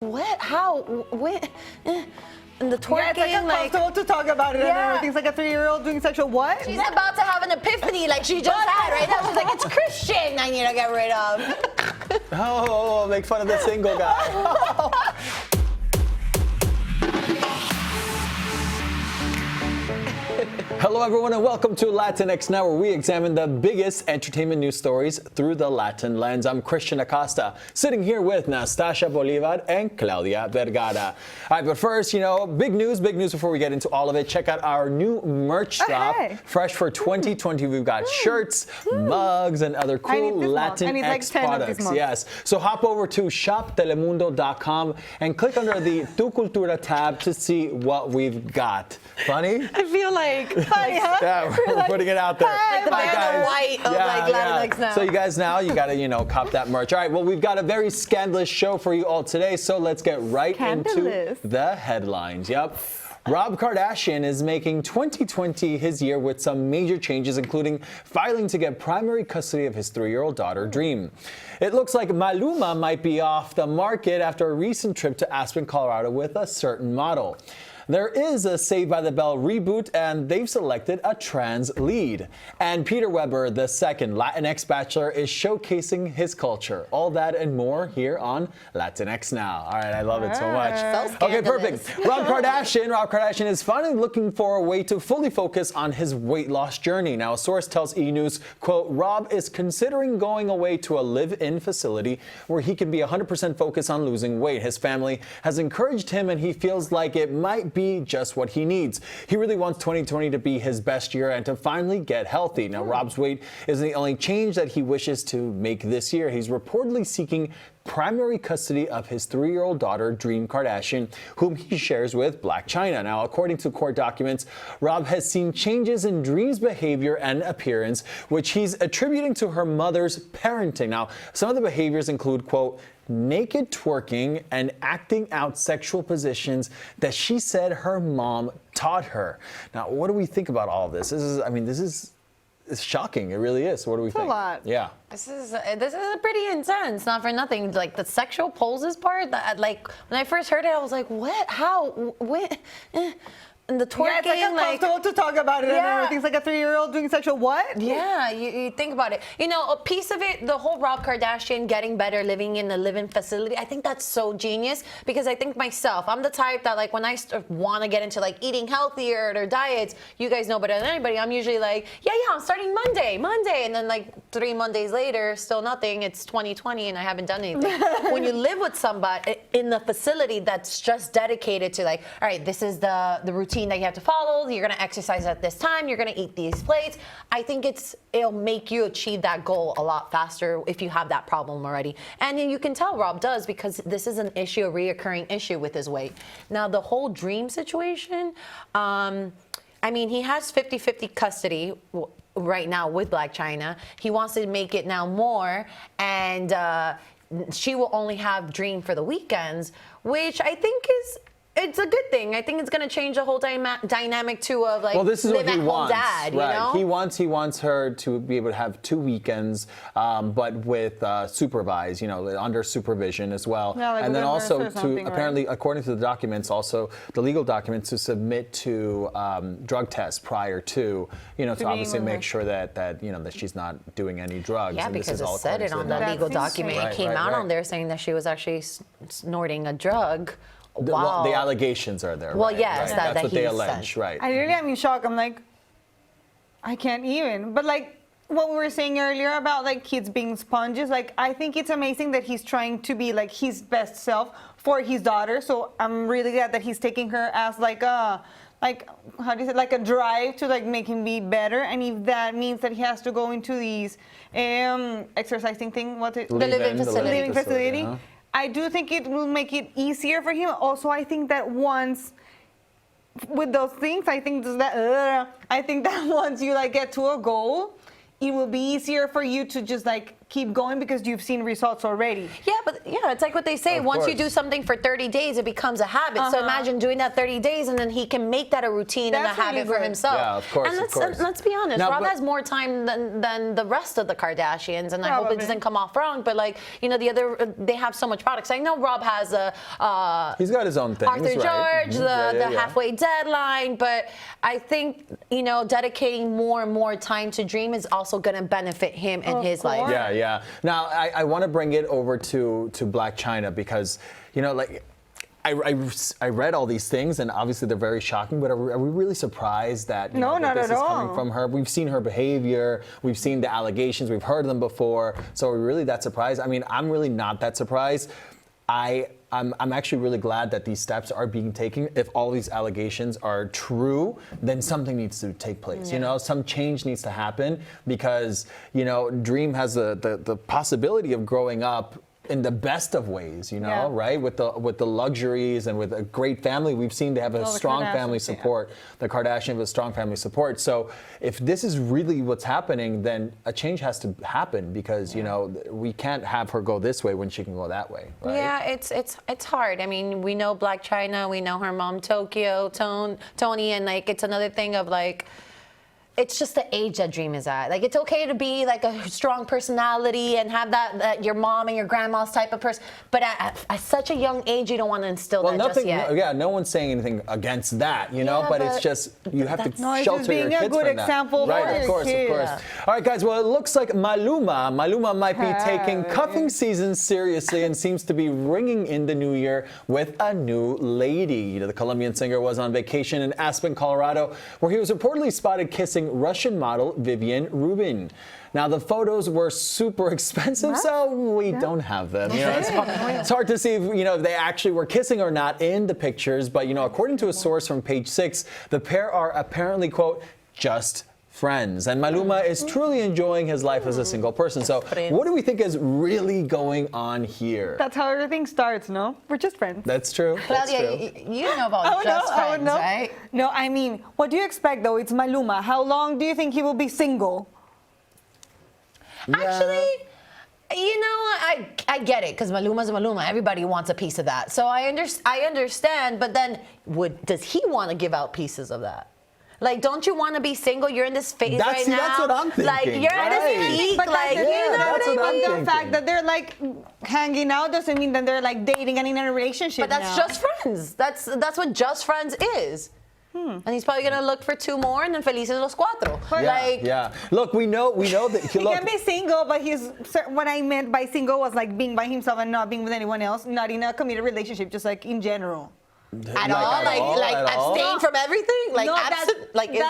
What? How? When? And the twerking, yeah, it's like uncomfortable to talk about it. Yeah. And everything's like a 3-year-old doing sexual what? She's about to have an epiphany like she just had right now. She's like, it's Christian I need to get rid of. Oh, make fun of the single guy. Hello, everyone, and welcome to Latinx Now, where we examine the biggest entertainment news stories through the Latin lens. I'm Christian Acosta, sitting here with Nastassja Bolivar and Claudia Vergara. All right, but first, big news before we get into all of it. Check out our new merch drop, fresh for 2020. We've got shirts, mugs, and other cool Latinx products. Yes, so hop over to shoptelemundo.com and click under the Tu Cultura tab to see what we've got. Funny? I feel like funny, huh? Yeah, we're putting it out there. Like the man in white of Latinx Now. So you guys now, you gotta, cop that merch. All right, well, we've got a very scandalous show for you all today, so let's get right into the headlines. Yep. Rob Kardashian is making 2020 his year with some major changes, including filing to get primary custody of his 3-year-old daughter, Dream. It looks like Maluma might be off the market after a recent trip to Aspen, Colorado with a certain model. There is a Saved by the Bell reboot, and they've selected a trans lead. And Peter Weber, the second Latinx Bachelor, is showcasing his culture. All that and more here on Latinx Now. All right, I love it so much. So okay, perfect. Rob Kardashian is finally looking for a way to fully focus on his weight loss journey. Now, a source tells E! News, quote, Rob is considering going away to a live-in facility where he can be 100% focused on losing weight. His family has encouraged him, and he feels like it might be just what he needs. He really wants 2020 to be his best year and to finally get healthy. Now, Rob's weight isn't the only change that he wishes to make this year. He's reportedly seeking primary custody of his 3-year-old daughter, Dream Kardashian, whom he shares with Blac Chyna. Now, according to court documents, Rob has seen changes in Dream's behavior and appearance, which he's attributing to her mother's parenting. Now, some of the behaviors include, quote, naked twerking and acting out sexual positions that she said her mom taught her. Now, what do we think about all of this? It's shocking. It really is. What do we think? A lot. Yeah. This is pretty intense. Not for nothing. Like the sexual poses part. Like when I first heard it, I was like, what? How? When? And the twerking, yeah, it's like uncomfortable to talk about it. And everything's like a 3-year-old doing sexual what? Yeah, you think about it. A piece of it, the whole Rob Kardashian getting better, living in a live-in facility, I think that's so genius because I think myself, I'm the type that like when I want to get into like eating healthier or diets, you guys know better than anybody, I'm usually like, yeah, I'm starting Monday. And then like 3 Mondays later, still nothing. It's 2020 and I haven't done anything. When you live with somebody in the facility that's just dedicated to like, all right, this is the routine that you have to follow. You're going to exercise at this time. You're going to eat these plates. I think it'll make you achieve that goal a lot faster if you have that problem already. And you can tell Rob does because this is an issue, a reoccurring issue with his weight. Now, the whole Dream situation, he has 50-50 custody right now with Blac Chyna. He wants to make it now more, and she will only have Dream for the weekends, which I think it's a good thing. I think it's going to change the whole dynamic too of like this is live what he at wants. home dad. Right. He wants her to be able to have 2 weekends, but with supervised, under supervision as well. Yeah, like and then also to apparently, according to the documents, also the legal documents, to submit to drug tests prior to, to obviously make sure that she's not doing any drugs. Yeah, and because it said it on the legal document. It came out on there saying that she was actually snorting a drug. Wow. The allegations are there. Well, right? yes, right. That's what they allege, said. right? I really am in shock. I'm like, I can't even. But like what we were saying earlier about like kids being sponges, like I think it's amazing that he's trying to be like his best self for his daughter. So I'm really glad that he's taking her as like a drive to like make him be better. And if that means that he has to go into these exercising thing, the living facility. Uh-huh. I do think it will make it easier for him. Also, I think that once with those things, I think that once you like get to a goal, it will be easier for you to just like keep going because you've seen results already. Yeah, but it's like what they say. Of Once you course. do something for 30 days, it becomes a habit. So imagine doing that 30 days, and then he can make that a routine and a That's really habit for good. himself. Yeah, of course, And of course. let's be honest. Now, Rob but- has more time than the rest of the Kardashians, and I hope it Probably. doesn't come off wrong. But like the other, they have so much products. I know Rob has a. He's got his own things, Arthur right? George, Mhm. the halfway deadline, but I think dedicating more and more time to Dream is also going to benefit him in his life. course. Yeah. Now, I want to bring it over to Black China because, like, I read all these things and obviously they're very shocking, but are we really surprised that, No, that not this at is all. coming from her? We've seen her behavior, we've seen the allegations, we've heard them before. So are we really that surprised? I mean, I'm really not that surprised. I'm actually really glad that these steps are being taken. If all these allegations are true, then something needs to take place. Some change needs to happen because Dream has the possibility of growing up in the best of ways, right? With the luxuries and with a great family. We've seen they have a strong family support. The Kardashians have a strong family support. So if this is really what's happening, then a change has to happen because we can't have her go this way when she can go that way. Right? Yeah, it's hard. I mean, we know Black China, we know her mom Tokyo, Tony, and like it's another thing of like. It's just the age that Dream is at. Like, it's okay to be like a strong personality and have that your mom and your grandma's type of person. But at such a young age, you don't want to instill that just yet. Yeah, no one's saying anything against that, but it's just you have to No, it's shelter just being your a kids good from that. example for Right, of your course, kids. of course. All right, guys. Well, it looks like Maluma might be taking cuffing season seriously and seems to be ringing in the new year with a new lady. The Colombian singer was on vacation in Aspen, Colorado, where he was reportedly spotted kissing Russian model Vivien Rubin. Now, the photos were super expensive, so we don't have them. It's hard to see if they actually were kissing or not in the pictures, but according to a source from Page 6, the pair are apparently, quote, just friends. And Maluma is truly enjoying his life as a single person. So what do we think is really going on here? That's how everything starts, no? We're just friends. That's true. That's Claudia, true. you know about just friends, right? No, I mean, what do you expect though? It's Maluma. How long do you think he will be single? Actually, I get it because Maluma's Maluma. Everybody wants a piece of that. So I understand. But then, does he want to give out pieces of that? Like, don't you want to be single? You're in this phase right now. That's what I'm thinking. Like, you're at this peak. But Like, that's what I'm the thinking. fact that they're like hanging out doesn't mean that they're like dating and in a relationship. But that's now. just friends. That's what just friends is. And he's probably gonna look for 2 more, and then felices los cuatro. Yeah. Look, we know that He can be single, but what I meant by single was like being by himself and not being with anyone else, not in a committed relationship, just like in general. At all? Like abstain from everything? Like, No, is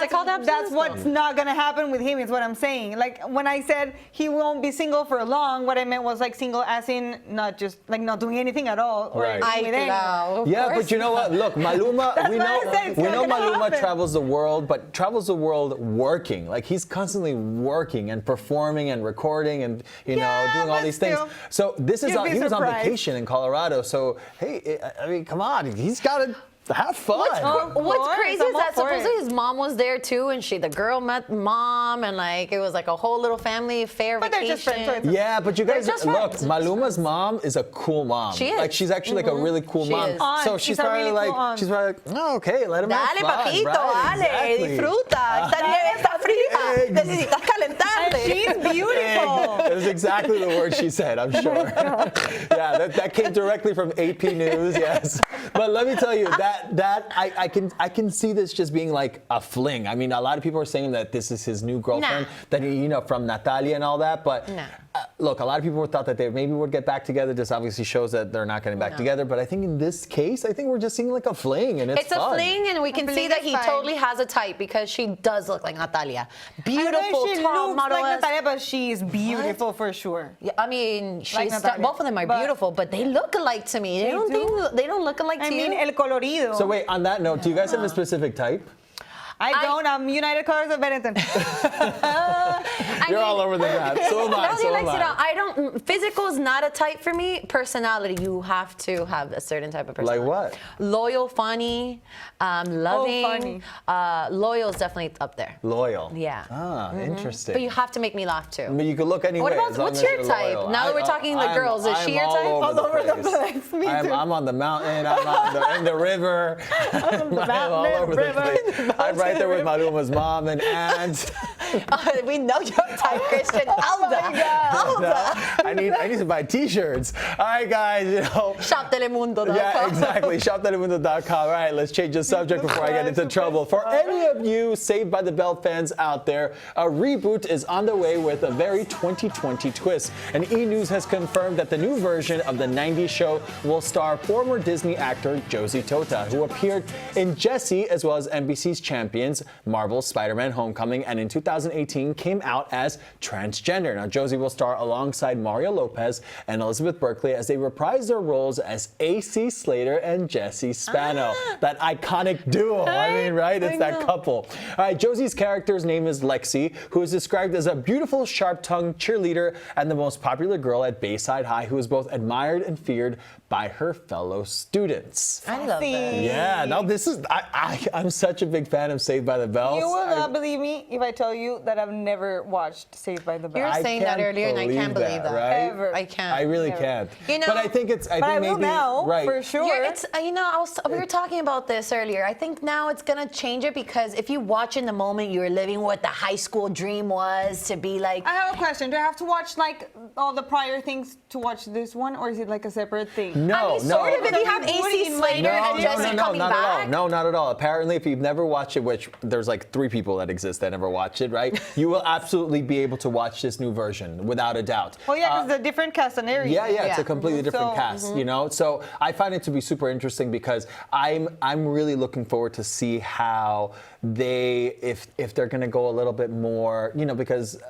it called abstinence? That's what's not gonna happen with him. Is what I'm saying. Like when I said he won't be single for long, what I meant was like single as in not just like not doing anything at all. Or Right. anything with anyone. Yeah, but you know what? Look, Maluma, we what I said, it's know not gonna Maluma happen. travels the world, but travels the world working. Like he's constantly working and performing and recording and doing all but these still, things. So this is you'd be he was on surprised. vacation in Colorado. So hey, I mean, come on, he's got to have fun. What's crazy is that I'm all for it. supposedly his mom was there too, and the girl met mom, and like it was like a whole little family affair But they're vacation. just friends, so it's Yeah, but you guys just look. friends. Maluma's mom is a cool mom. She is. Like she's actually like a really cool She mom. is. So She's she's a probably really like cool aunt. oh, okay, let him have Dale, fun. papito, right, dale, exactly. disfruta. Esta nieve está fría. Necesitas And calentarte. she's beautiful. It was exactly the word she said, I'm sure. Yeah, that came directly from AP News, yes. But let me tell you, I can see this just being like a fling. I mean, a lot of people are saying that this is his new girlfriend, that he, from Natalia and all that. But look, a lot of people thought that they maybe would get back together. This obviously shows that they're not getting back together. But I think in this case, I think we're just seeing like a fling, and it's It's fun. a fling, and we can see fling that is he fine. totally has a type because she does look like Natalia. I Beautiful, don't know if she tall looks model. like Natalia, but she's beautiful for sure. Yeah, I mean, Like Natalia. both of them are But- beautiful, but they look alike to me. They don't look alike I to mean, you. el colorido. So wait, on that note, do you guys have a specific type? I don't. I'm United Colors of Benetton. I You're all over the map. So am I. So am I. I don't. Physical is not a type for me. Personality, you have to have a certain type of personality. Like what? Loyal, funny, loving. Loyal is definitely up there. Loyal. Yeah. Ah, interesting. But you have to make me laugh too. I mean, you can look anyway. What's your type? Now that we're talking the girls, is she your type? All over the place. Me too. I'm on the mountain. I'm in the river. I'm all over the place. I'm right there with Maluma's mom and aunt. We know your type, Christian. I need to buy T-shirts. All right, guys. ShopTelemundo.com. Yeah, exactly. ShopTelemundo.com. All right, let's change the subject before I get into trouble. For any of you Saved by the Bell fans out there, a reboot is on the way with a very 2020 twist. And E! News has confirmed that the new version of the 90s show will star former Disney actor Josie Tota, who appeared in Jessie as well as NBC's Champions, Marvel's Spider-Man Homecoming, and in 2018 came out as transgender. Now, Josie will star alongside Mario Lopez and Elizabeth Berkley as they reprise their roles as AC Slater and Jesse Spano. That iconic duo. I mean, right? It's that couple. All right, Josie's character's name is Lexi, who is described as a beautiful, sharp-tongued cheerleader and the most popular girl at Bayside High, who is both admired and feared by her fellow students. I love that. Yeah, no, this is, I'm such a big fan of Saved by the Bell. You will not believe me if I tell you that I've never watched Saved by the Bell. You were saying that earlier, and I can't believe that. Right? Ever. I can't. I really Never. can't. You know, but I think it's, I think will maybe, now, right. for sure. We were talking about this earlier. I think now it's gonna change it because if you watch in the moment, you're living what the high school dream was to be like. I have a question. Do I have to watch like all the prior things to watch this one, or is it like a separate thing? No, sort of. If you have AC Slater and Jesse coming not back. at all. No, not at all. Apparently, if you've never watched it, which there's like 3 people that exist that never watched it, right? You will absolutely be able to watch this new version without a doubt. Oh yeah, because it's a different cast and everything. Yeah, it's a Yeah. completely different cast, you know. So I find it to be super interesting because I'm really looking forward to see how they, if they're going to go a little bit more, you know, because.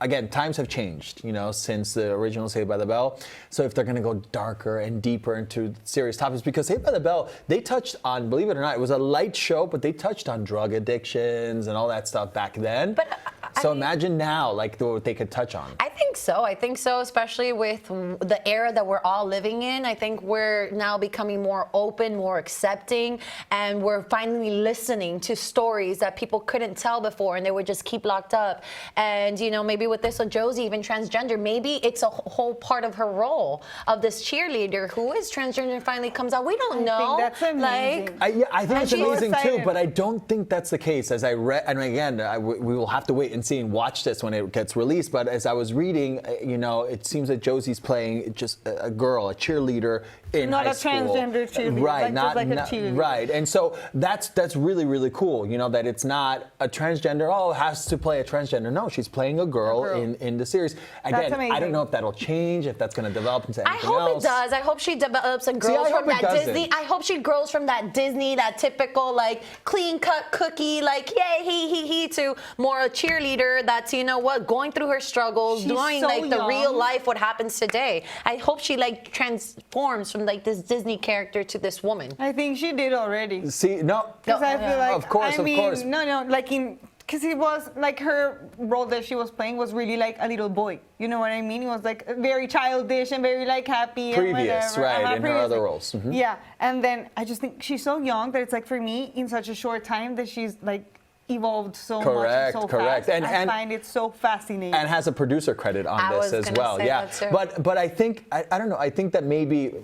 Again, times have changed, you know, since the original Saved by the Bell. So if they're going to go darker and deeper into serious topics, because Saved by the Bell, they touched on, believe it or not, it was a light show, but they touched on drug addictions and all that stuff back then. But so imagine now, like, what they could touch on. I think so, especially with the era that we're all living in. I think we're now becoming more open, more accepting, and we're finally listening to stories that people couldn't tell before, and they would just keep locked up. And, you know, maybe with this with Josie, even transgender, maybe it's a whole part of her role of this cheerleader who is transgender and finally comes out. We don't know. I think that's amazing. I think it's she's amazing too, excited. but I don't think that's the case. As I read, and again, we will have to wait and see and watch this when it gets released. But as I was reading, you know, it seems that Josie's playing just a girl, a cheerleader in high school. Not a transgender cheerleader, right? like a cheerleader. Right, and so that's really, really cool. You know, that it's not a transgender. Oh, has to play a transgender. No, she's playing a girl. In the series. Again, I don't know if that'll change, if that's going to develop into anything else. I hope it does. I hope she develops and grows from that Disney. I hope she grows from that Disney, that typical like clean cut cookie, like yay he to more a cheerleader that's, you know what, going through her struggles, doing so like the young. real life what happens today. I hope she like transforms from like this Disney character to this woman. I think she did already. See, no, Because I feel like, of course. No, like because it was like her role that she was playing was really like a little boy. You know what I mean? It was like very childish and very like happy. Previous, and right, in her previously. other roles. Mm-hmm. Yeah, and then I just think she's so young that it's like for me in such a short time that she's like evolved so much and so fast. And I find it so fascinating. And has a producer credit on this as well. Yeah, but I think I don't know. I think that maybe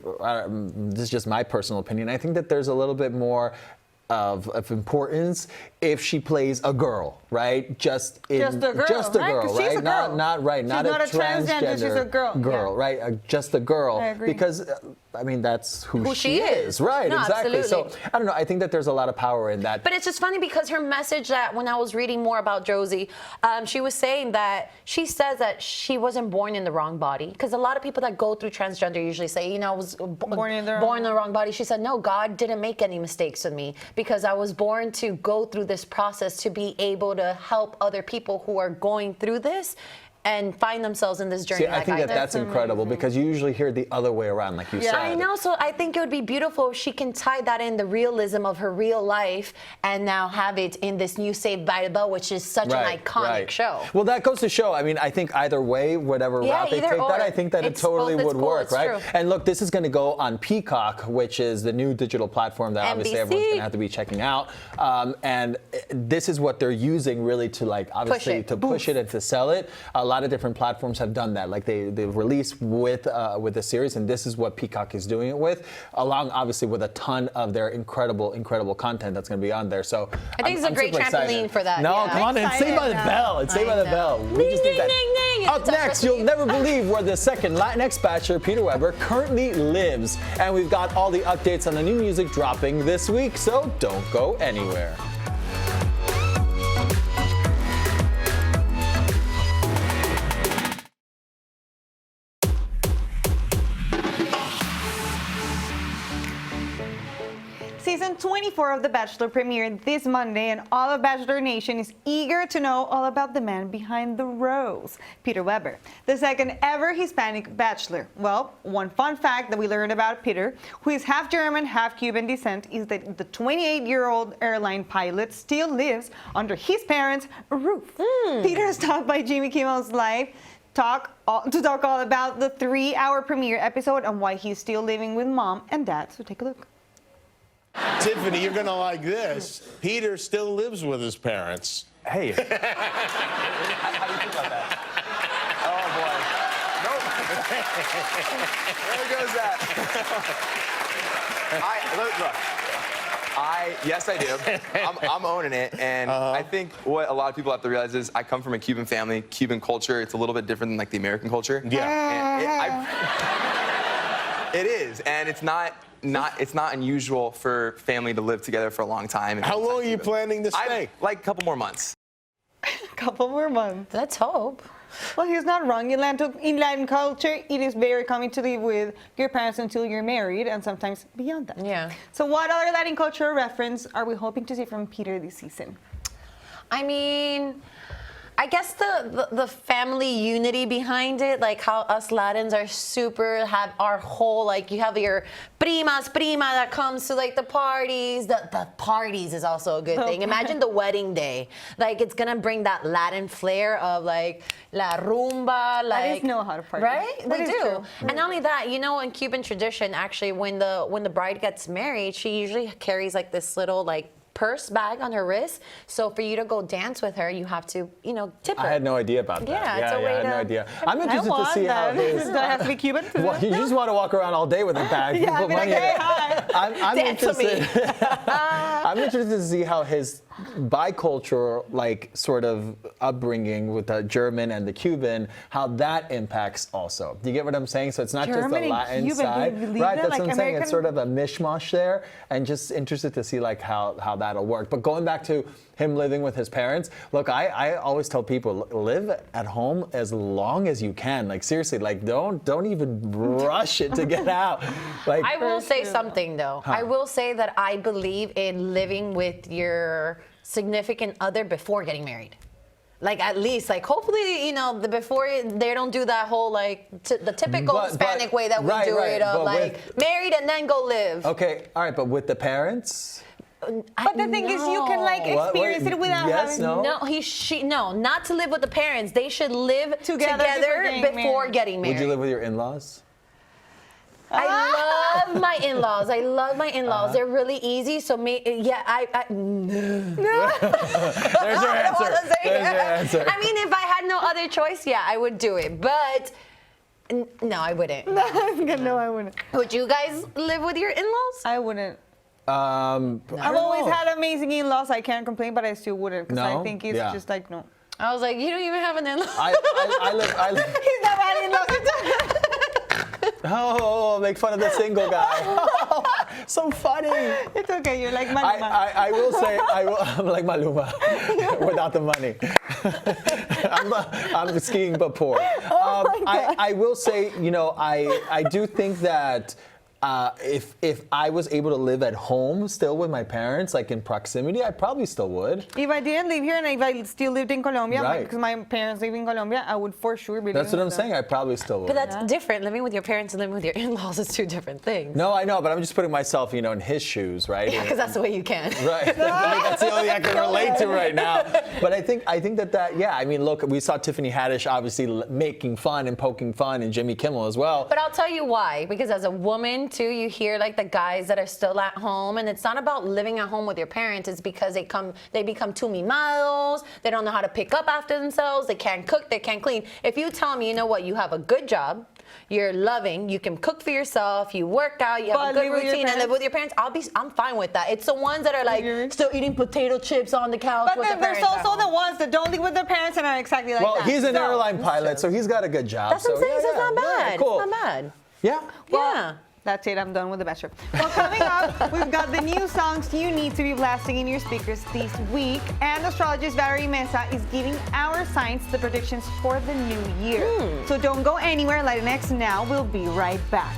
this is just my personal opinion. I think that there's a little bit more of importance if she plays a girl, right? Just a girl, right? She's a girl. Not a transgender. She's a girl. Right? Just a girl. I agree. Because I mean, that's who she is. Right, No, exactly. absolutely. So I don't know. I think that there's a lot of power in that. But it's just funny because her message that when I was reading more about Josie, she was saying that she says that she wasn't born in the wrong body. Because a lot of people that go through transgender usually say, you know, I was born in the wrong body. She said, no, God didn't make any mistakes with me because I was born to go through this process to be able to help other people who are going through this. and find themselves in this journey. See, I think did. that's incredible because you usually hear the other way around, like you said. I know, so I think it would be beautiful if she can tie that in, the realism of her real life, and now have it in this new Saved by the Bell, which is such an iconic show. Well, that goes to show, I mean, I think either way, whatever route they take that, I think that it totally would work, right? True. And look, this is going to go on Peacock, which is the new digital platform that obviously everyone's going to have to be checking out. And this is what they're using really to, like, obviously push it and to sell it. A lot of different platforms have done that. Like they've released with the series, and this is what Peacock is doing it with, along obviously with a ton of their incredible content that's going to be on there. So I think it's a great trampoline for that. No, come on, it's Saved by the Bell. It's Saved by the Bell. We just need that. Up next, you'll never believe where the second Latinx Bachelor, Peter Weber, currently lives. And we've got all the updates on the new music dropping this week, so don't go anywhere. Season 24 of The Bachelor premiered this Monday, and all of Bachelor Nation is eager to know all about the man behind the rose, Peter Weber, the second ever Hispanic Bachelor. Well, one fun fact that we learned about Peter, who is half German, half Cuban descent, is that the 28-year-old airline pilot still lives under his parents' roof. Peter stopped by Jimmy Kimmel's Live to talk all about the 3-hour premiere episode and why he's still living with mom and dad. So take a look. Tiffany, you're gonna like this. Peter still lives with his parents. Hey. How do you feel about that? Oh boy. Nope. There goes that. Yes, I do. I'm owning it, and I think what a lot of people have to realize is I come from a Cuban family. Cuban culture, it's a little bit different than like the American culture. Yeah. And it is, and it's not unusual for family to live together for a long time. How long are you planning to stay? Like a couple more months. Couple more months. Let's hope. Well, he's not wrong. In Latin culture, it is very common to live with your parents until you're married, and sometimes beyond that. Yeah. So what other Latin cultural reference are we hoping to see from Peter this season? I mean, I guess the family unity behind it, like how us Latins are have our whole, like, you have your prima that comes to like the parties. The parties is also a good thing. Imagine the wedding day. Like, it's gonna bring that Latin flair of like la rumba. Like, Latins know how to party. Right? That They is do. true. And not only that, you know, in Cuban tradition, actually, when the bride gets married, she usually carries like this little like purse bag on her wrist. So for you to go dance with her, you have to, you know, tip her. I had no idea about that. Yeah, it's a way I had to- no idea. I'm interested to see how his. Does that have to be Cuban? Well, you just want to walk around all day with a bag. Yeah, put I'd be like, money in hey, it. hi. I'm interested. I'm interested to see how his bicultural, like, sort of upbringing with the German and the Cuban, how that impacts also. Do you get what I'm saying? So it's not just German the and Latin Cuban, side, do you believe right? that? That's Like what I'm saying. American- It's sort of a mishmash there, and just interested to see like how that'll work. But going back to him living with his parents, look, I always tell people, live at home as long as you can. Like, seriously, like don't even rush it to get out. Like, I will say something though. I will say that I believe in living with your significant other before getting married. Like, at least, like, hopefully, you know, before they don't do that whole like the typical Hispanic way that we do it of like married and then go live. Okay, all right, but with the parents. But the thing is, you can like experience it without having. No, not to live with the parents. They should live together before getting married. Would you live with your in-laws? I love my in-laws. They're really easy. So There's your answer. I mean, if I had no other choice, yeah, I would do it. But no, I wouldn't. No, I wouldn't. Would you guys live with your in-laws? I wouldn't. I've I've always had amazing in-laws. I can't complain, but I still wouldn't because I think it's just like no. I was like, you don't even have an in-law. I live. He's never had in-laws. Oh, make fun of the single guy. So funny. It's okay. You're like Maluma. I will say, I'm like Maluma without the money. I'm skiing but poor. Oh my God. I will say, you know, I do think that if I was able to live at home still with my parents, like in proximity, I probably still would. If I didn't live here and if I still lived in Colombia, Right. because my parents live in Colombia, I would for sure be That's living what I'm with them. saying. I probably still would. But that's different. Living with your parents and living with your in-laws is two different things. No, I know, but I'm just putting myself, in his shoes, right? Yeah, because that's the way you can. Right. I mean, that's the only thing I can relate to right now. But I think that yeah. I mean, look, we saw Tiffany Haddish obviously making fun and poking fun, and Jimmy Kimmel as well. But I'll tell you why. Because as a woman, too, you hear like the guys that are still at home, and it's not about living at home with your parents. It's because they become too mimados. They don't know how to pick up after themselves. They can't cook. They can't clean. If you tell me, you know what, you have a good job, you're loving, you can cook for yourself, you work out, you have a good routine, and live with your parents, I'm fine with that. It's the ones that are like still eating potato chips on the couch But with their there's parents. also the ones that don't live with their parents and are exactly like Well, that. he's an airline pilot, so he's got a good job. That's what I'm saying. So it's not bad. Yeah, cool. It's not bad. Yeah. Yeah. That's it, I'm done with The Bachelor. Well, coming up, we've got the new songs you need to be blasting in your speakers this week. And Astrologist Valerie Mesa is giving our signs the predictions for the new year. So don't go anywhere. Latinx Now will be right back.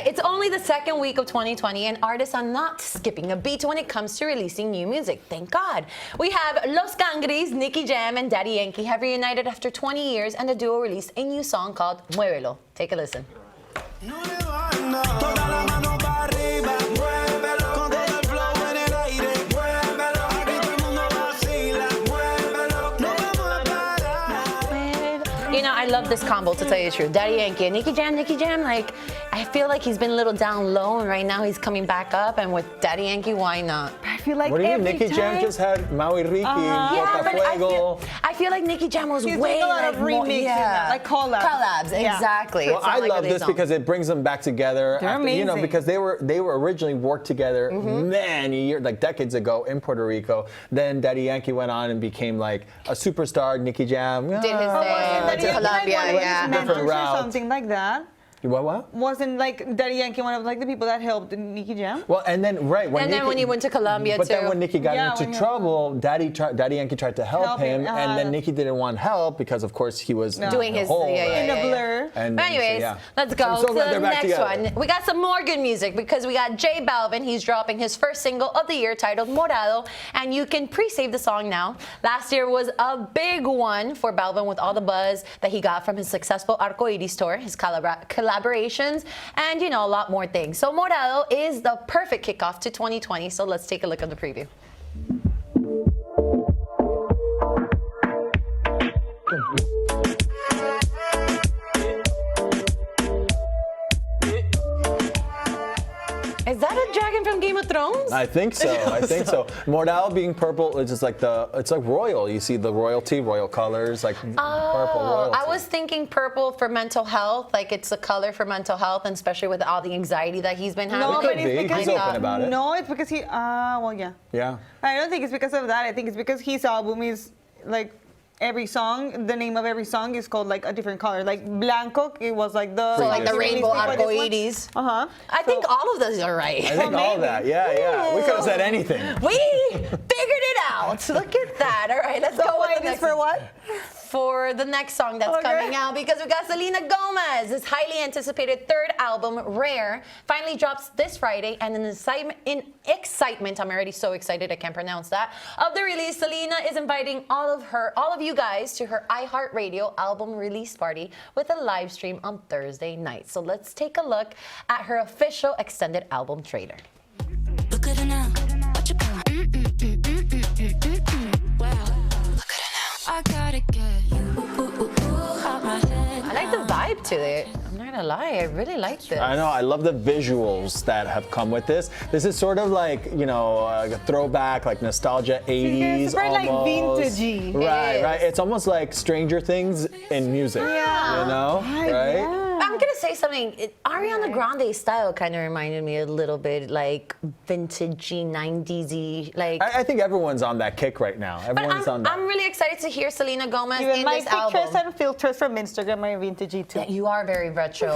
It's only the second week of 2020, and artists are not skipping a beat when it comes to releasing new music. Thank God. We have Los Cangris, Nicky Jam, and Daddy Yankee have reunited after 20 years, and the duo released a new song called Muévelo. Take a listen. I love this combo, to tell you the truth. Daddy Yankee and Nicky Jam, like, I feel like he's been a little down low, and right now he's coming back up, and with Daddy Yankee, why not? I feel like What do you mean? every Nicky Jam time- just had Maui Ricky, Yeah, but Fuego. I feel like Nicky Jam was He's way doing a lot like of more, remixes now, like collabs. Collabs, Yeah. exactly. Well, It's not I like love really this his own. because it brings them back together. They're amazing. Because they were originally worked together many years, like decades ago in Puerto Rico. Then Daddy Yankee went on and became like a superstar. Nicky Jam Did his thing. Daddy to Yankee Colombia, like one of yeah. his mentors Different or route. something like that? What? Wasn't like Daddy Yankee one of like the people that helped Nicky Jam? Well, and then when he went to Colombia but too. then when Nicky got Yeah, into when he- trouble, Daddy Yankee tried to help him, him, and then Nicky didn't want help because, of course, he was Doing in the his hole, yeah, right? In a blur. And But anyways, so, yeah. let's go I'm so to glad the they're back next together. one. We got some more good music because we got J Balvin. He's dropping his first single of the year titled Morado, and you can pre-save the song now. Last year was a big one for Balvin with all the buzz that he got from his successful Arcoiris tour, his collaborations, and a lot more things. So Morado is the perfect kickoff to 2020. So let's take a look at the preview. Is that a dragon from Game of Thrones? I think so. Morado being purple is just like it's like royal. You see the royal colors, like purple royalty. I was thinking purple for mental health, like it's a color for mental health, and especially with all the anxiety that he's been having. No, It could but it's be. because He's open about it. No, it's because he. Well, yeah. Yeah. I don't think it's because of that. I think it's because his album is like every song. The name of every song is called like a different color. Like Blanco, it was like the So like the he rainbow released before this arcoiris. one. I think all of those are right. I think all that. Yeah. We could have said anything. We figured it out. Look at that. All right, let's go with the next for what? For the next song that's coming out, because we got Selena Gomez. This highly anticipated third album, Rare, finally drops this Friday, and in excitement, I'm already so excited I can't pronounce that, of the release, Selena is inviting all of you guys to her iHeartRadio album release party with a live stream on Thursday night. So let's take a look at her official extended album trailer. Look at her now. What you got? Wow. Look at her now. I gotta get you out my head. I like the vibe to it. I'm not gonna lie, I really like this. I know. I love the visuals that have come with this. This is sort of like, a throwback, like nostalgia 80s super, like, almost. vintagey. Right, It is. right. It's almost like Stranger Things in music. Yeah. You know? Right? I'm gonna say something. Ariana Grande style kind of reminded me a little bit like vintagey, 90s-y. Like I think everyone's on that kick right now. Everyone's on that. I'm really excited to hear Selena Gomez Even in my this album. pictures and filters from Instagram are vintagey too. Yeah, you are very retro.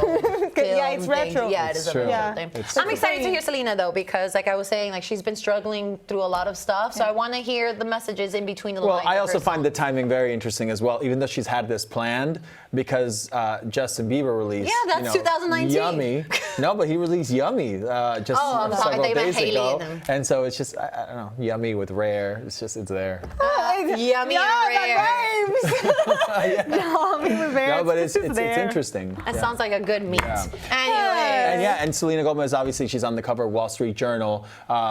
Yeah, it's film thing. retro. Yeah, it is a true. retro Yeah. thing. It's I'm true. excited to hear Selena though, because like I was saying, like she's been struggling through a lot of stuff. So I want to hear the messages in between the Well, lines. I of also her find the songs. timing very interesting as well, even though she's had this planned, because Justin Bieber released. Yeah, that's 2019. Yummy. No, but he released Yummy just Oh, I'm sorry, several they meant days Hailey ago. and them. And so it's just, I don't know, Yummy with Rare. It's there. Yummy Yeah, and rare. that rhymes. Yummy with rare. No, but it's there. interesting. That Yeah. sounds like a good meet. Yeah. Anyway. And Selena Gomez, obviously, she's on the cover of Wall Street Journal,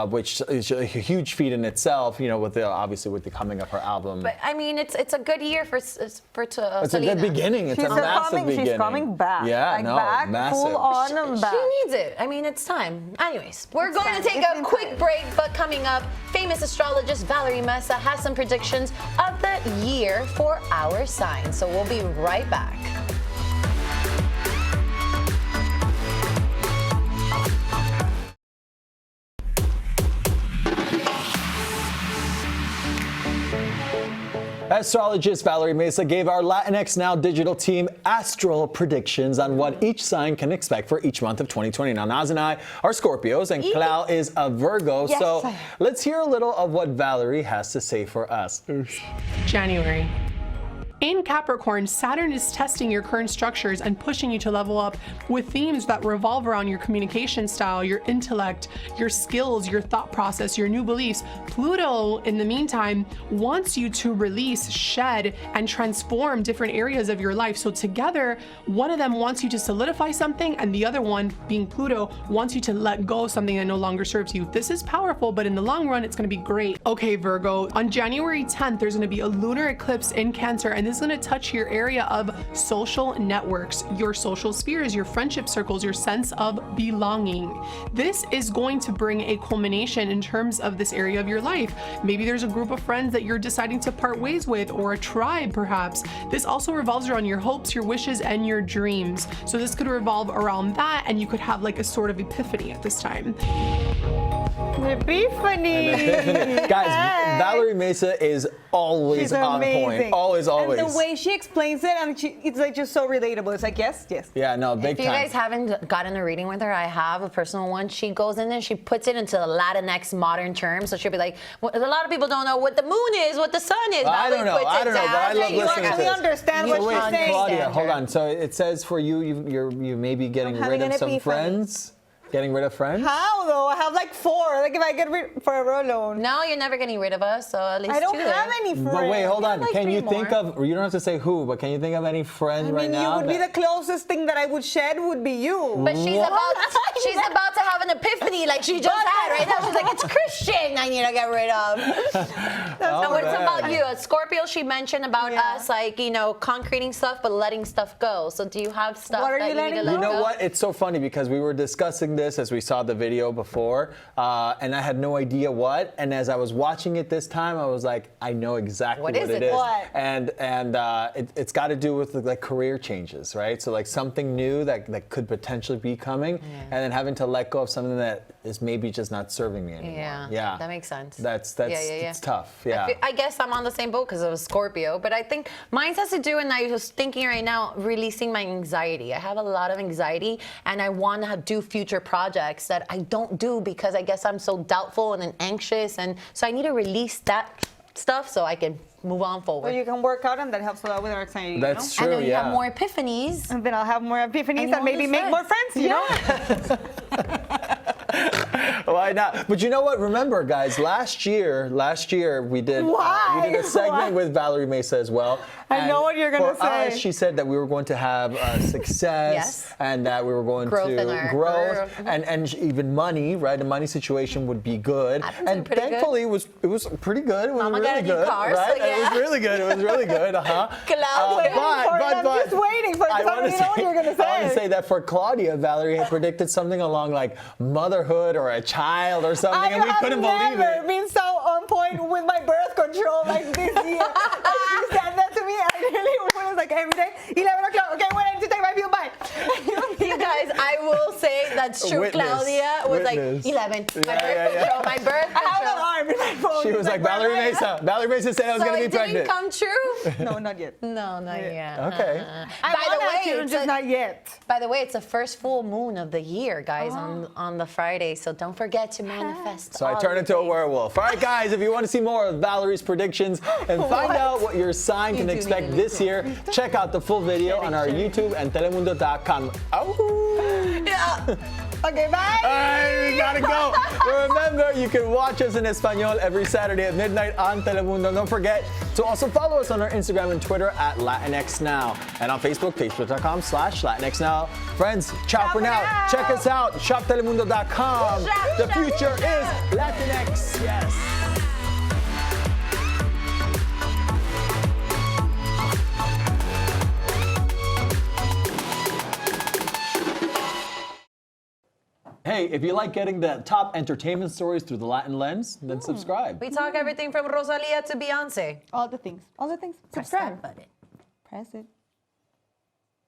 which is a huge feat in itself. With the coming of her album. But I mean, it's a good year for It's Selena. a good beginning. It's She's a massive beginning. She's coming back. Yeah, like no, back, massive. full on and back. She needs it. I mean, it's time. Anyways, we're It's going time. to take It's a been quick time. break, but coming up, famous astrologist Valerie Mesa has some predictions of the year for our sign. So we'll be right back. Astrologist Valerie Mesa gave our Latinx Now digital team astral predictions on what each sign can expect for each month of 2020. Now, Naz and I are Scorpios, and Clau is a Virgo. Yes, so I am. let's hear a little of what Valerie has to say for us. January. In Capricorn, Saturn is testing your current structures and pushing you to level up with themes that revolve around your communication style, your intellect, your skills, your thought process, your new beliefs. Pluto, in the meantime, wants you to release, shed, and transform different areas of your life. So together, one of them wants you to solidify something, and the other one, being Pluto, wants you to let go of something that no longer serves you. This is powerful, but in the long run, it's going to be great. Okay, Virgo, on January 10th, there's going to be a lunar eclipse in Cancer, and this is going to touch your area of social networks, your social spheres, your friendship circles, your sense of belonging. This is going to bring a culmination in terms of this area of your life. Maybe there's a group of friends that you're deciding to part ways with, or a tribe perhaps. This also revolves around your hopes, your wishes, and your dreams. So this could revolve around that, and you could have like a sort of epiphany at this time. Epiphany. Guys, Valerie Mesa is always She's on amazing. point. Always. And the way she explains it, and it's like just so relatable. It's like, yes. Yeah, no, big If you time. guys haven't gotten a reading with her, I have a personal one. She goes in there, she puts it into Latinx modern terms. So she'll be like, a lot of people don't know what the moon is, what the sun is. I Valerie don't know, puts I it don't know, but I down. love You listening to actually this. understand You what she's understand saying. Claudia, her. hold on. So it says for you may be getting I'm rid having of an some epiphany. friends. Getting rid of friends? How though? I have like 4. Like if I get forever alone. No, you're never getting rid of us, so at least I don't two have there. any friends. But wait, hold on. like Can you 3 think more. of, you don't have to say who, but can you think of any friends I right mean, you now? would be the closest thing that I would shed would be you. But she's about to have an epiphany like she just had right now. She's like, it's Christian I need to get rid of. And what's man. about you? A Scorpio, she mentioned about Yeah. us, like, concreting stuff, but letting stuff go. So do you have stuff What are that you you need letting to go? let You know go? what? It's so funny because we were discussing this as we saw the video before, and I had no idea what. And as I was watching it this time, I was like, I know exactly What what is it it? is. What? And it's got to do with like career changes, right? So like something new that could potentially be coming, and then having to let go of something that is maybe just not serving me anymore. Yeah, that makes sense. That's Yeah. it's tough. Yeah. I guess I'm on the same boat because of a Scorpio, but I think mine has to do, and I was thinking right now, releasing my anxiety. I have a lot of anxiety, and I want to do future projects that I don't do because I guess I'm so doubtful and anxious, and so I need to release that stuff so I can move on forward. Or you can work out, and that helps a lot with our anxiety. That's And true. then you Yeah. have more epiphanies. And then I'll have more epiphanies you and maybe won't make lose more friends, you know? Why not? But you know what? Remember, guys, last year we did Why? a segment Why? with Valerie Mesa as well. I know what you're gonna for say. Us, she said that we were going to have success Yes. and that we were going Growth in to our growth career. and even money, right? The money situation would be good. I've been doing And pretty good. thankfully, it was pretty good. It was Mama got really a new good, car, right? so It was yeah. really good. It was really good. Cloud waiting for it. I'm just waiting for it. I Tell wanna me what you're gonna I want to say. say that for Claudia, Valerie had predicted something along like motherhood or a child or something, I and we have couldn't believe never it. been so on point with my birth control like this year. Like, she said that to me, I really was like every day, 11 o'clock, okay, when I need to take my pill, bye. That's true. Witness. Claudia was Witness. like 11. My Yeah, birth yeah, yeah. control. My birth I have an control. arm in my phone. She was like, Valerie Mesa. Valerie Mesa said I was So going to it be didn't pregnant. come true? No, not yet. No, not yet. Okay. I'm By the on that way, children, it's just a- not yet. By the way, it's the first full moon of the year, guys, on the Friday. So don't forget to manifest. So I all turned the into a things. werewolf. All right, guys, if you want to see more of Valerie's predictions and find out what your sign can do expect need this year, check out the full video on our YouTube and telemundo.com. Oh. Yeah. Okay, bye. All right, we gotta go. Remember, you can watch us in Espanol every Saturday at midnight on Telemundo. Don't forget to also follow us on our Instagram and Twitter at Latinx Now. And on Facebook, facebook.com/Latinx Now. Friends, ciao for now. Check us out, shoptelemundo.com. The future is Latinx. Yes. Hey, if you like getting the top entertainment stories through the Latin lens, then subscribe. We talk everything from Rosalia to Beyonce. All the things. All the things. Press Subscribe. that button. Press it.